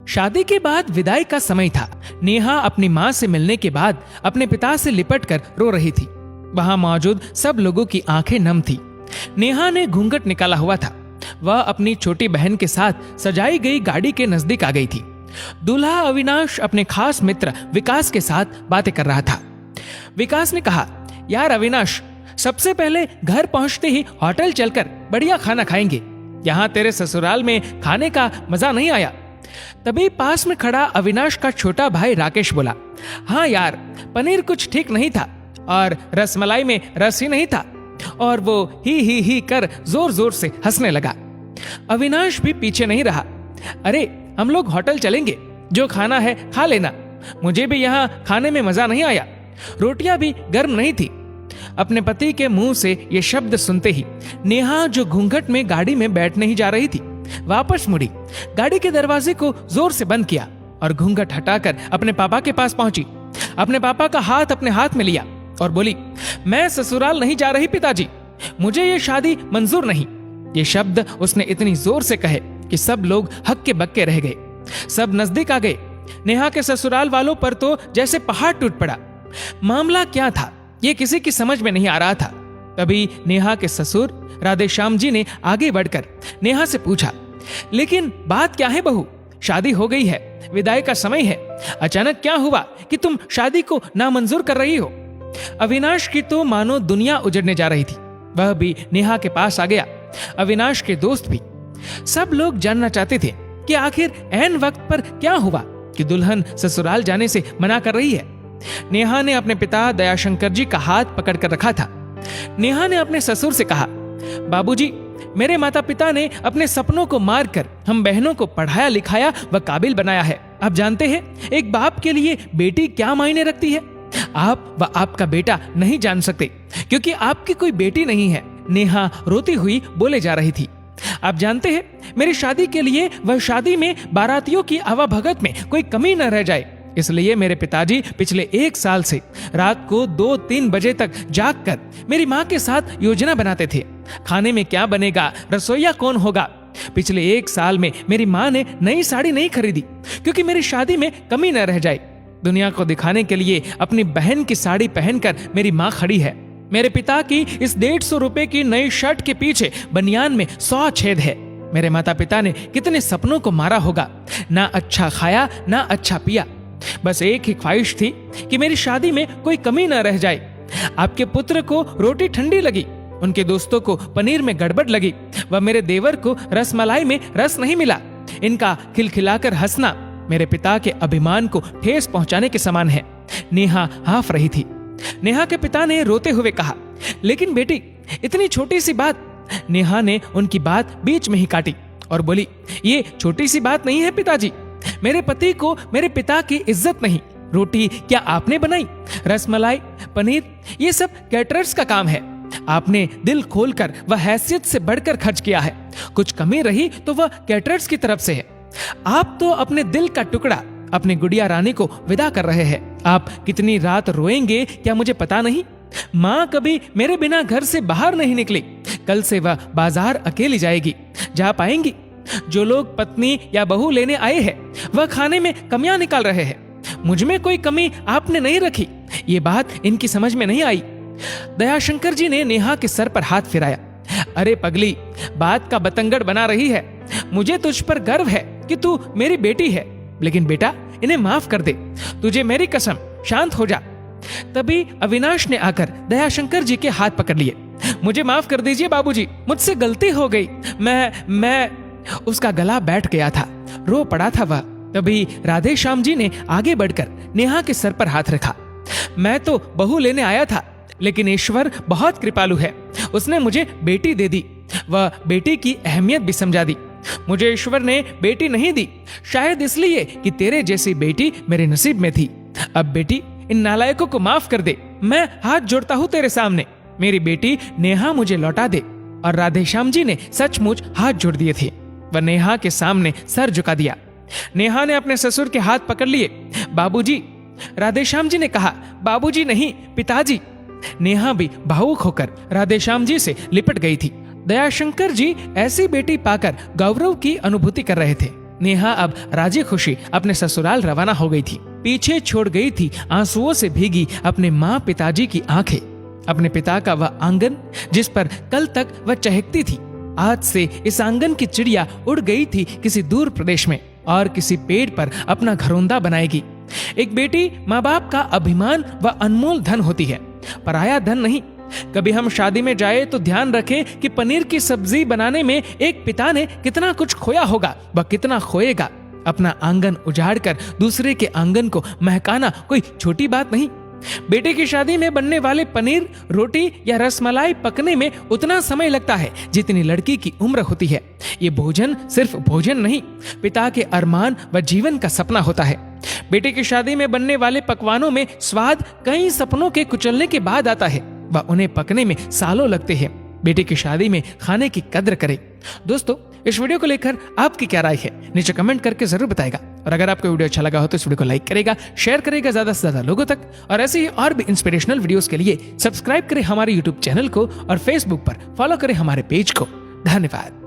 शादी के बाद विदाई का समय था। नेहा अपनी माँ से मिलने के बाद अपने पिता से लिपट कर रो रही थी। वहां मौजूद सब लोगों की आंखें नम थी। नेहा ने घूंघट निकाला हुआ था। वह अपनी छोटी बहन के साथ सजाई गई गाड़ी के नजदीक आ गई थी। दूल्हा अविनाश अपने खास मित्र विकास के साथ बातें कर रहा था। विकास ने कहा, यार अविनाश, सबसे पहले घर पहुंचते ही होटल चलकर बढ़िया खाना खाएंगे। यहाँ तेरे ससुराल में खाने का मजा नहीं आया। तभी पास में खड़ा अविनाश का छोटा भाई राकेश बोला, हाँ यार, पनीर कुछ ठीक नहीं था और रसमलाई में रस ही नहीं था। और वो ही कर जोर जोर से हंसने लगा। अविनाश भी पीछे नहीं रहा। अरे हम लोग होटल चलेंगे, जो खाना है खा लेना। मुझे भी यहाँ खाने में मजा नहीं आया, रोटियां भी गर्म नहीं थी। अपने पति के मुंह से ये शब्द सुनते ही नेहा, जो घूंघट में गाड़ी में बैठने ही जा रही थी, वापस मुड़ी, गाड़ी के दरवाजे को जोर से बंद किया और घूंघट हटाकर अपने पापा के पास पहुंची। अपने पापा का हाथ अपने हाथ में लिया और बोली, मैं ससुराल नहीं जा रही पिताजी, मुझे ये शादी मंजूर नहीं। ये शब्द उसने इतनी जोर से कहे कि सब लोग हक्के बक्के रह गए। सब नजदीक आ गए। नेहा के ससुराल वालों पर तो जैसे पहाड़ टूट पड़ा। मामला क्या था ये किसी की समझ में नहीं आ रहा था। तभी नेहा के ससुर राधेश्याम जी ने आगे बढ़कर नेहा से पूछा, लेकिन बात क्या है बहू? शादी हो गई है, विदाई का समय है, अचानक क्या हुआ कि तुम शादी को नामंजूर कर रही हो? अविनाश की तो मानो दुनिया उजड़ने जा रही थी। वह भी नेहा के पास आ गया, अविनाश के दोस्त भी। सब लोग जानना चाहते थे कि आखिर ऐन वक्त पर क्या हुआ कि दुल्हन ससुराल जाने से मना कर रही है। नेहा ने अपने पिता दयाशंकर जी का हाथ पकड़ कर रखा था। नेहा ने अपने ससुर से कहा, बाबूजी, मेरे माता पिता ने अपने सपनों को मारकर हम बहनों को पढ़ाया लिखाया व काबिल बनाया है। आप जानते हैं एक बाप के लिए बेटी क्या मायने रखती है? आप व आपका बेटा नहीं जान सकते, क्योंकि आपकी कोई बेटी नहीं है। नेहा रोती हुई बोले जा रही थी। आप जानते हैं मेरी शादी के लिए वह शादी में बारातियों की आवाभगत में कोई कमी न रह जाए, इसलिए मेरे पिताजी पिछले 1 साल से रात को 2-3 बजे तक जागकर मेरी माँ के साथ योजना बनाते थे। खाने में क्या बनेगा, रसोईया कौन होगा। पिछले 1 साल में मेरी माँ ने नई साड़ी नहीं खरीदी, क्योंकि मेरी शादी में कमी न रह जाए। दुनिया को दिखाने के लिए अपनी बहन की साड़ी पहनकर मेरी माँ खड़ी है। मेरे पिता की इस 150 रुपए की नई शर्ट के पीछे बनियान में 100 छेद है। मेरे माता पिता ने कितने सपनों को मारा होगा, ना अच्छा खाया ना अच्छा पिया। बस एक ही ख्वाहिश थी कि मेरी शादी में कोई कमी न रह जाए। आपके पुत्र को रोटी ठंडी लगी, उनके दोस्तों को पनीर में गड़बड़ लगी, व मेरे देवर को रसमलाई में रस नहीं मिला। इनका खिलखिलाकर हंसना मेरे पिता के अभिमान को ठेस पहुंचाने के समान है। नेहा हाफ रही थी। नेहा के पिता ने रोते हुए कहा, लेकिन बेटी, इतनी छोटी सी बात। नेहा ने उनकी बात बीच में ही काटी और बोली, ये छोटी सी बात नहीं है पिताजी। मेरे पति को मेरे पिता की इज्जत नहीं। रोटी क्या आपने बनाई? रसमलाई, पनीर, ये सब कैटरर्स का काम है। आपने दिल खोलकर व हैसियत से बढ़कर खर्च किया है। कुछ कमी रही तो वह कैटरर्स की तरफ से है। आप तो अपने दिल का टुकड़ा अपनी गुड़िया रानी को विदा कर रहे हैं। आप कितनी रात रोएंगे क्या मुझे पता नहीं। माँ कभी मेरे बिना घर से बाहर नहीं निकली। कल से वह बाजार अकेली जाएगी। जा पाएंगी? जो लोग पत्नी या बहू लेने आए हैं वह खाने में कमियां निकाल रहे हैं। मुझ में कोई कमी आपने नहीं रखी। ये बात इनकी समझ में नहीं आई। दयाशंकर जी ने नेहा के सर पर हाथ फिराया। अरे पगली, बात का बतंगड़ बना रही है। मुझे तुझ पर गर्व है कि तू मेरी बेटी है, लेकिन बेटा, इन्हें माफ कर दे। तुझे मेरी कसम, शांत हो जा। तभी अविनाश ने आकर दयाशंकर जी के हाथ पकड़ लिए। मुझे माफ कर दीजिए बाबूजी, मुझसे गलती हो गई। मैं उसका गला बैठ गया था, रो पड़ा था वह। तभी राधेश्याम जी ने आगे बढ़कर नेहा के सर पर हाथ रखा। मैं तो बहू लेने आया था, लेकिन ईश्वर बहुत कृपालु है। उसने मुझे बेटी दे दी, वह बेटी की अहमियत भी समझा दी। मुझे ईश्वर ने बेटी नहीं दी, शायद इसलिए कि तेरे जैसी बेटी मेरे नसीब में थी। अब बेटी, इन नालायकों को माफ कर दे। मैं हाथ जोड़ता हूँ तेरे सामने। मेरी बेटी नेहा मुझे लौटा दे। और राधेश्याम जी ने सचमुच हाथ जोड़ दिए थे। वह नेहा के सामने सर झुका दिया। नेहा ने अपने ससुर के हाथ पकड़ लिए। बाबूजी, राधेश्याम जी ने कहा, बाबूजी नहीं, पिताजी। नेहा भी भावुक होकर राधेश्याम जी से लिपट गई थी। दयाशंकर जी ऐसी बेटी पाकर गौरव की अनुभूति कर रहे थे। नेहा अब राजी खुशी अपने ससुराल रवाना हो गई थी। पीछे छोड़ गई थी आंसुओं से भीगी अपने माँ पिताजी की आंखें, अपने पिता का वह आंगन जिस पर कल तक वह चहकती थी। आज से इस आंगन की चिड़िया उड़ गई थी किसी दूर प्रदेश में और किसी पेड़ पर अपना घरौंदा बनाएगी। एक बेटी माँ बाप का अभिमान व अनमोल धन होती है, पराया धन नहीं। कभी हम शादी में जाए तो ध्यान रखें कि पनीर की सब्जी बनाने में एक पिता ने कितना कुछ खोया होगा, वह कितना खोएगा। अपना आंगन उजाड़कर दूसरे के आंगन को महकाना कोई छोटी बात नहीं। बेटे की शादी में बनने वाले पनीर, रोटी या रसमलाई पकने में उतना समय लगता है जितनी लड़की की उम्र होती है। ये भोजन सिर्फ भोजन नहीं, पिता के अरमान व जीवन का सपना होता है। बेटे की शादी में बनने वाले पकवानों में स्वाद कई सपनों के कुचलने के बाद आता है, व उन्हें पकने में सालों लगते हैं। बेटे की शादी में खाने की कद्र करें। दोस्तों, इस वीडियो को लेकर आपकी क्या राय है नीचे कमेंट करके जरूर बताएगा। और अगर आपको वीडियो अच्छा लगा हो तो इस वीडियो को लाइक करेगा, शेयर करेगा ज्यादा से ज्यादा लोगों तक। और ऐसे ही और भी इंस्पिरेशनल वीडियोस के लिए सब्सक्राइब करें हमारे यूट्यूब चैनल को और फेसबुक पर फॉलो करें हमारे पेज को। धन्यवाद।